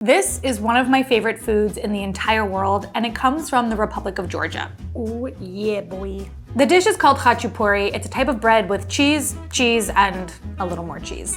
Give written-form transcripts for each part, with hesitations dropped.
This is one of my favorite foods in the entire world, and it comes from the Republic of Georgia. Ooh, yeah, boy. The dish is called khachapuri. It's a type of bread with cheese, and a little more cheese.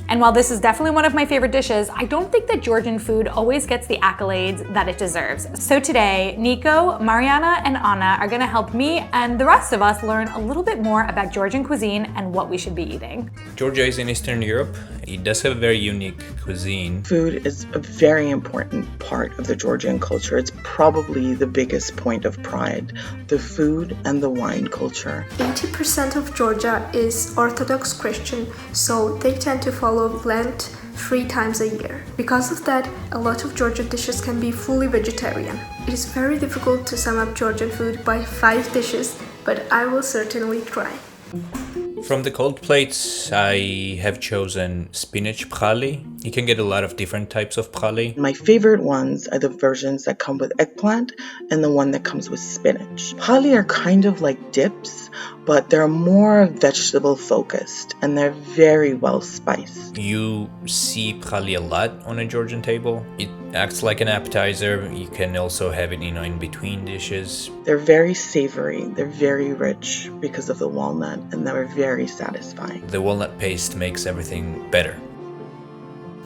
And while this is definitely one of my favorite dishes, I don't think that Georgian food always gets the accolades that it deserves. So today, Niko, Marianna, and Anna are gonna help me and the rest of us learn a little bit more about Georgian cuisine and what we should be eating. Georgia is in Eastern Europe. It does have a very unique cuisine. Food is a very important part of the Georgian culture. It's probably the biggest point of pride, the food and the wine culture. 80% of Georgia is Orthodox Christian, so they tend to follow Lent 3 times a year. Because of that, a lot of Georgian dishes can be fully vegetarian. It is very difficult to sum up Georgian food by 5 dishes, but I will certainly try. From the cold plates, I have chosen spinach pkhali. You can get a lot of different types of pkhali. My favorite ones are the versions that come with eggplant and the one that comes with spinach. Pkhali are kind of like dips, but they're more vegetable focused and they're very well spiced. You see pkhali a lot on a Georgian table. It acts like an appetizer. You can also have it, in between dishes. They're very savory, they're very rich because of the walnut, and they're very satisfying. The walnut paste makes everything better.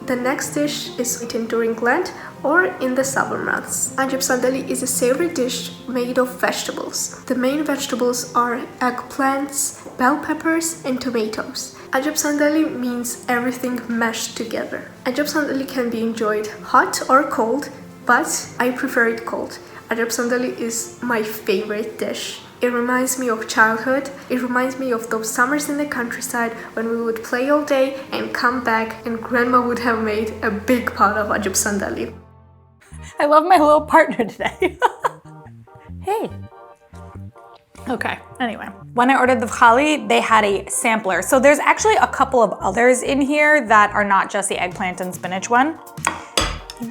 The next dish is eaten during Lent or in the summer months. Adjapsandali is a savory dish made of vegetables. The main vegetables are eggplants, bell peppers, and tomatoes. Adjapsandali means everything mashed together. Adjapsandali can be enjoyed hot or cold, but I prefer it cold. Adjapsandali is my favorite dish. It reminds me of childhood. It reminds me of those summers in the countryside when we would play all day and come back and grandma would have made a big pot of Adjapsandali. I love my little partner today. Hey. Okay, anyway. When I ordered the pkhali, they had a sampler. So there's actually a couple of others in here that are not just the eggplant and spinach one.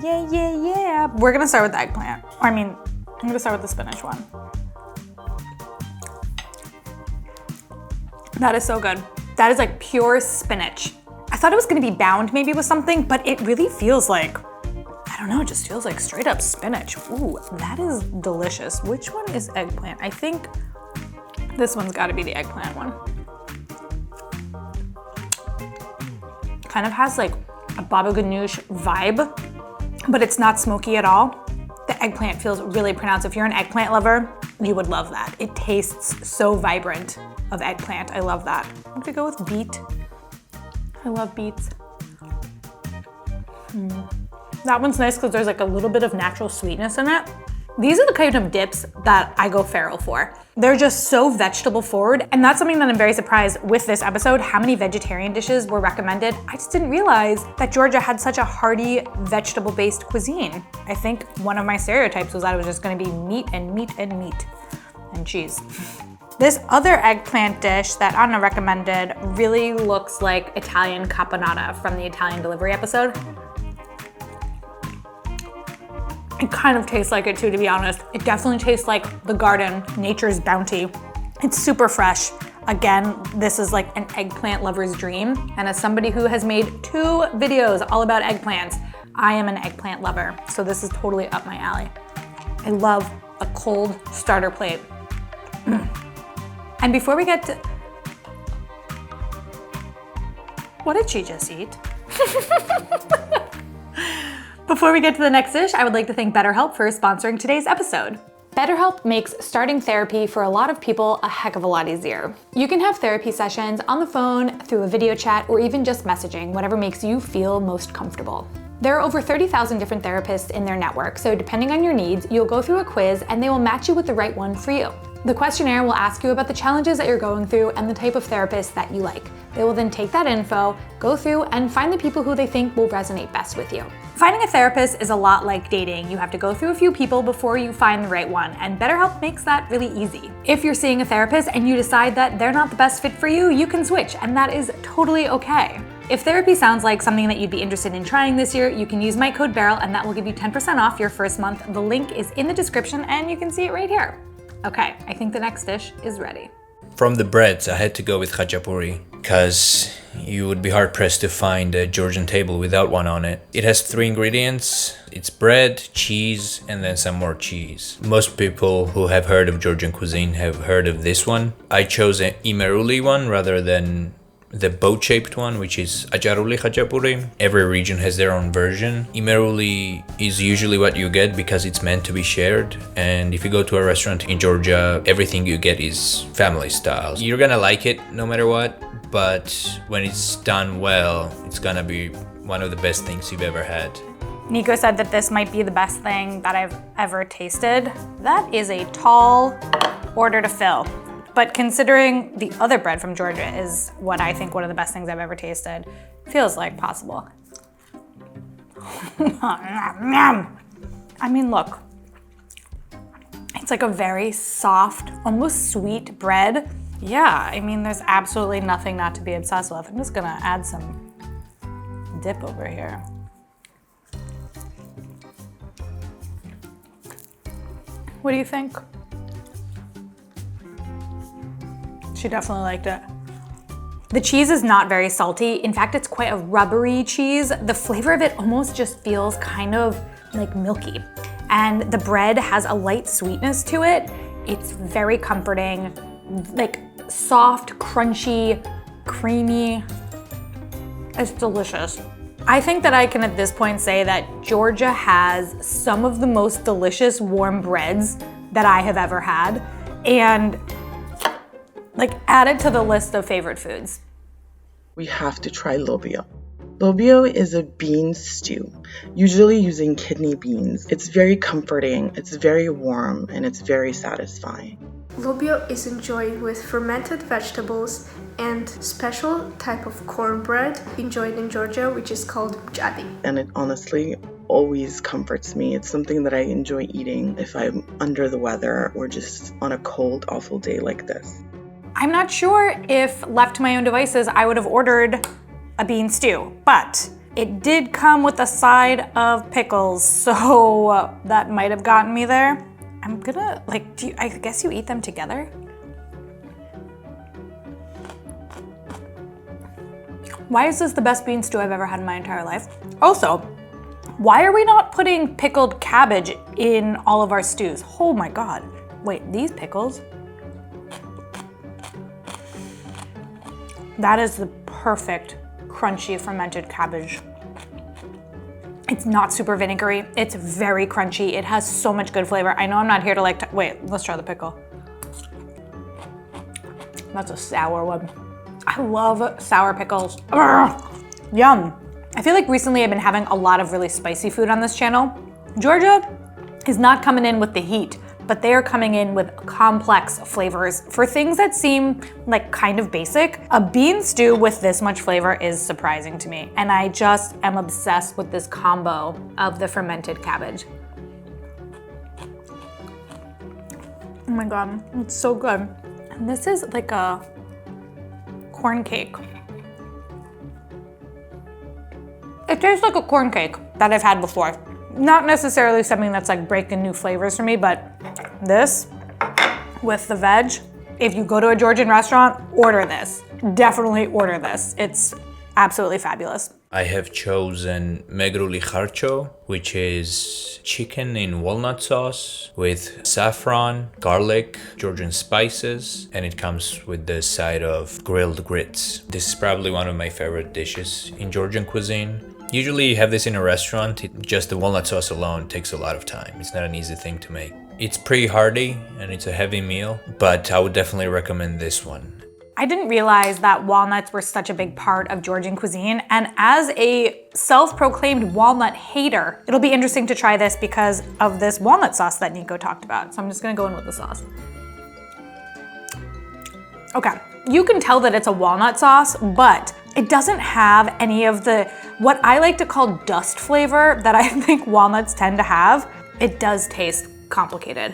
Yeah. We're gonna start with the eggplant. I'm gonna start with the spinach one. That is so good. That is like pure spinach. I thought it was gonna be bound maybe with something, but it really feels like, I don't know, it just feels like straight up spinach. Ooh, that is delicious. Which one is eggplant? I think this one's gotta be the eggplant one. Kind of has like a baba ganoush vibe, but it's not smoky at all. The eggplant feels really pronounced. If you're an eggplant lover, you would love that. It tastes so vibrant of eggplant. I love that. I'm gonna go with beet. I love beets. That one's nice because there's like a little bit of natural sweetness in it. These are the kind of dips that I go feral for. They're just so vegetable forward, and that's something that I'm very surprised with this episode, how many vegetarian dishes were recommended. I just didn't realize that Georgia had such a hearty, vegetable-based cuisine. I think one of my stereotypes was that it was just gonna be meat and cheese. This other eggplant dish that Anna recommended really looks like Italian caponata from the Italian delivery episode. It kind of tastes like it too, to be honest. It definitely tastes like the garden, nature's bounty. It's super fresh. Again, this is like an eggplant lover's dream. And as somebody who has made 2 videos all about eggplants, I am an eggplant lover. So this is totally up my alley. I love a cold starter plate. And before we get to, what did she just eat? Before we get to the next dish, I would like to thank BetterHelp for sponsoring today's episode. BetterHelp makes starting therapy for a lot of people a heck of a lot easier. You can have therapy sessions on the phone, through a video chat, or even just messaging, whatever makes you feel most comfortable. There are over 30,000 different therapists in their network, so depending on your needs, you'll go through a quiz and they will match you with the right one for you. The questionnaire will ask you about the challenges that you're going through and the type of therapist that you like. They will then take that info, go through, and find the people who they think will resonate best with you. Finding a therapist is a lot like dating. You have to go through a few people before you find the right one, and BetterHelp makes that really easy. If you're seeing a therapist and you decide that they're not the best fit for you, you can switch, and that is totally okay. If therapy sounds like something that you'd be interested in trying this year, you can use my code Beryl, and that will give you 10% off your first month. The link is in the description, and you can see it right here. Okay, I think the next dish is ready. From the breads, I had to go with khachapuri. because you would be hard pressed to find a Georgian table without one on it. It has 3 ingredients. It's bread, cheese, and then some more cheese. Most people who have heard of Georgian cuisine have heard of this one. I chose an Imeruli one rather than the boat-shaped one, which is Imeruli Khachapuri. Every region has their own version. Imeruli is usually what you get because it's meant to be shared. And if you go to a restaurant in Georgia, everything you get is family style. You're gonna like it no matter what, but when it's done well, it's gonna be one of the best things you've ever had. Niko said that this might be the best thing that I've ever tasted. That is a tall order to fill. But considering the other bread from Georgia is what I think one of the best things I've ever tasted, feels like possible. I mean, look. It's like a very soft, almost sweet bread. Yeah, I mean, there's absolutely nothing not to be obsessed with. I'm just gonna add some dip over here. What do you think? She definitely liked it. The cheese is not very salty. In fact, it's quite a rubbery cheese. The flavor of it almost just feels kind of like milky. And the bread has a light sweetness to it. It's very comforting, like soft, crunchy, creamy. It's delicious. I think that I can at this point say that Georgia has some of the most delicious warm breads that I have ever had. And like, add it to the list of favorite foods. We have to try Lobio. Lobio is a bean stew, usually using kidney beans. It's very comforting, it's very warm, and it's very satisfying. Lobio is enjoyed with fermented vegetables and special type of cornbread enjoyed in Georgia, which is called Mtsvadi. And it honestly always comforts me. It's something that I enjoy eating if I'm under the weather or just on a cold, awful day like this. I'm not sure if left to my own devices, I would have ordered a bean stew, but it did come with a side of pickles, so that might have gotten me there. I'm gonna, like, I guess you eat them together? Why is this the best bean stew I've ever had in my entire life? Also, why are we not putting pickled cabbage in all of our stews? Oh my God. Wait, these pickles? That is the perfect crunchy fermented cabbage. It's not super vinegary. It's very crunchy. It has so much good flavor. I know I'm not here to like, wait, let's try the pickle. That's a sour one. I love sour pickles. Urgh, yum. I feel like recently I've been having a lot of really spicy food on this channel. Georgia is not coming in with the heat, but they are coming in with complex flavors. For things that seem like kind of basic, a bean stew with this much flavor is surprising to me. And I just am obsessed with this combo of the fermented cabbage. Oh my God, it's so good. And this is like a corn cake. It tastes like a corn cake that I've had before. Not necessarily something that's like breaking new flavors for me, but this with the veg, if you go to a Georgian restaurant, order this. Definitely order this. It's absolutely fabulous. I have chosen Megruli Kharcho, which is chicken in walnut sauce with saffron, garlic, Georgian spices, and it comes with the side of grilled grits. This is probably one of my favorite dishes in Georgian cuisine. Usually you have this in a restaurant, just the walnut sauce alone takes a lot of time. It's not an easy thing to make. It's pretty hearty and it's a heavy meal, but I would definitely recommend this one. I didn't realize that walnuts were such a big part of Georgian cuisine, and as a self-proclaimed walnut hater, it'll be interesting to try this because of this walnut sauce that Niko talked about. So I'm just gonna go in with the sauce. Okay, you can tell that it's a walnut sauce, but it doesn't have any of the, what I like to call dust flavor that I think walnuts tend to have. It does taste complicated.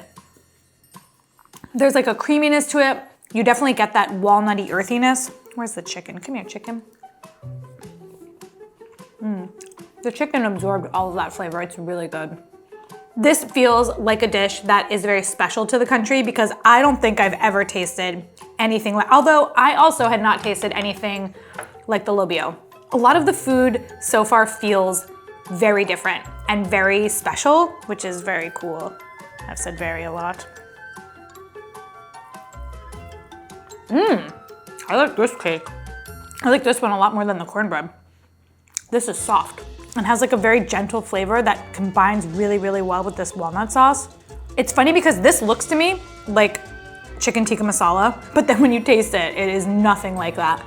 There's like a creaminess to it. You definitely get that walnutty earthiness. Where's the chicken? Come here, chicken. The chicken absorbed all of that flavor. It's really good. This feels like a dish that is very special to the country because I don't think I've ever tasted anything like, although I also had not tasted anything like the Lobio. A lot of the food so far feels very different and very special, which is very cool. I've said very a lot. I like this cake. I like this one a lot more than the cornbread. This is soft and has like a very gentle flavor that combines really, really well with this walnut sauce. It's funny because this looks to me like chicken tikka masala, but then when you taste it, it is nothing like that.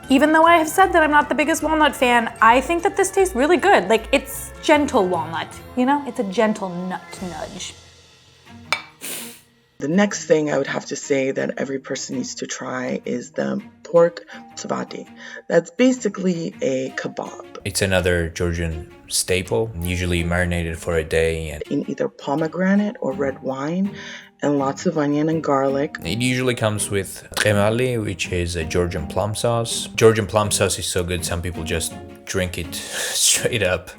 Even though I have said that I'm not the biggest walnut fan, I think that this tastes really good. Like, it's gentle walnut, you know? It's a gentle nut nudge. The next thing I would have to say that every person needs to try is the pork Mtsvadi. That's basically a kebab. It's another Georgian staple, usually marinated for a day. And in either pomegranate or red wine, and lots of onion and garlic. it usually comes with Pkhali, which is a Georgian plum sauce. Georgian plum sauce is so good, some people just drink it straight up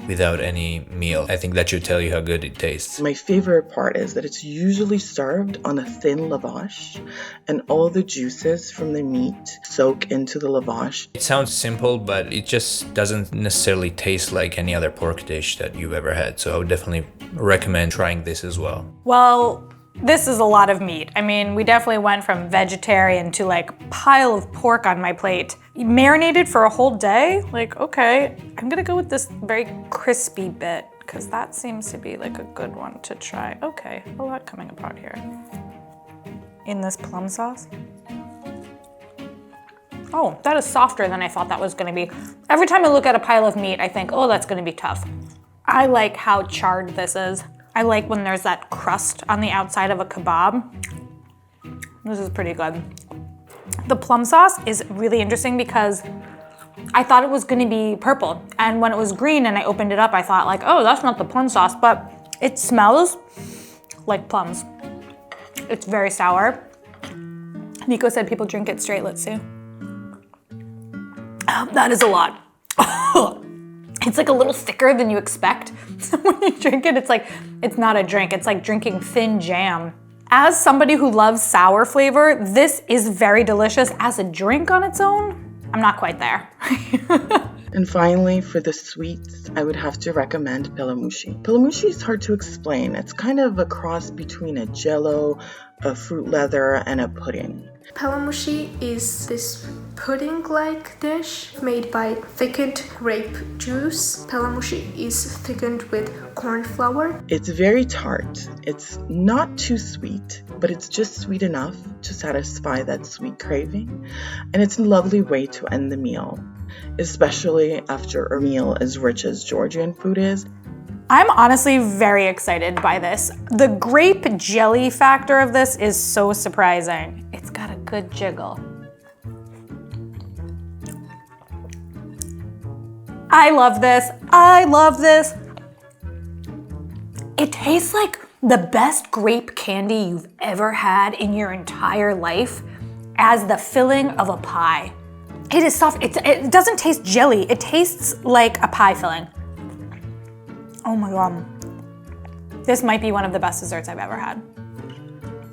without any meal. I think that should tell you how good it tastes. My favorite part is that it's usually served on a thin lavash, and all the juices from the meat soak into the lavash. It sounds simple, but it just doesn't necessarily taste like any other pork dish that you've ever had. So I would definitely recommend trying this as well. Well, this is a lot of meat. I mean, we definitely went from vegetarian to like pile of pork on my plate. Marinated for a whole day? Like, okay, I'm gonna go with this very crispy bit because that seems to be like a good one to try. Okay, a lot coming apart here. In this plum sauce. Oh, that is softer than I thought that was gonna be. Every time I look at a pile of meat, I think, oh, that's gonna be tough. I like how charred this is. I like when there's that crust on the outside of a kebab. This is pretty good. The plum sauce is really interesting because I thought it was gonna be purple. And when it was green and I opened it up, I thought like, oh, that's not the plum sauce, but it smells like plums. It's very sour. Niko said people drink it straight, let's see. Oh, that is a lot. It's like a little thicker than you expect. So when you drink it, it's like, it's not a drink, it's like drinking thin jam. As somebody who loves sour flavor, this is very delicious. As a drink on its own, I'm not quite there. And finally, for the sweets, I would have to recommend Pelamushi. Pelamushi is hard to explain. It's kind of a cross between a jello, a fruit leather, and a pudding. Pelamushi is this pudding-like dish made by thickened grape juice. Pelamushi is thickened with corn flour. It's very tart. It's not too sweet, but it's just sweet enough to satisfy that sweet craving. And it's a lovely way to end the meal, especially after a meal as rich as Georgian food is. I'm honestly very excited by this. The grape jelly factor of this is so surprising. It's got a good jiggle. I love this. I love this. It tastes like the best grape candy you've ever had in your entire life as the filling of a pie. It is soft. It doesn't taste jelly. It tastes like a pie filling. Oh my God. This might be one of the best desserts I've ever had.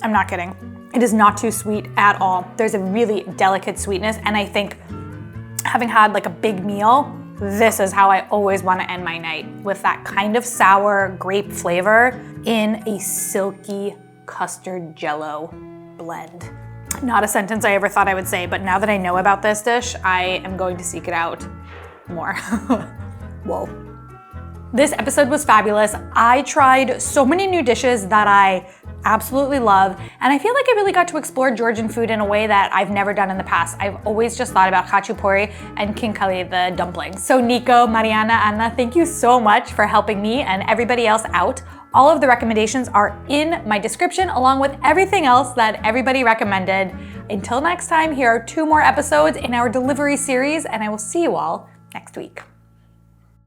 I'm not kidding. It is not too sweet at all. There's a really delicate sweetness, and I think having had like a big meal, this is how I always want to end my night, with that kind of sour grape flavor in a silky custard jello blend. Not a sentence I ever thought I would say, but now that I know about this dish, I am going to seek it out more. Whoa. This episode was fabulous. I tried so many new dishes that I absolutely love, and I feel like I really got to explore Georgian food in a way that I've never done in the past. I've always just thought about Khachapuri and Pkhali, the dumplings. So Niko, Marianna, Anna, thank you so much for helping me and everybody else out. All of the recommendations are in my description, along with everything else that everybody recommended. Until next time, here are 2 more episodes in our delivery series, and I will see you all next week.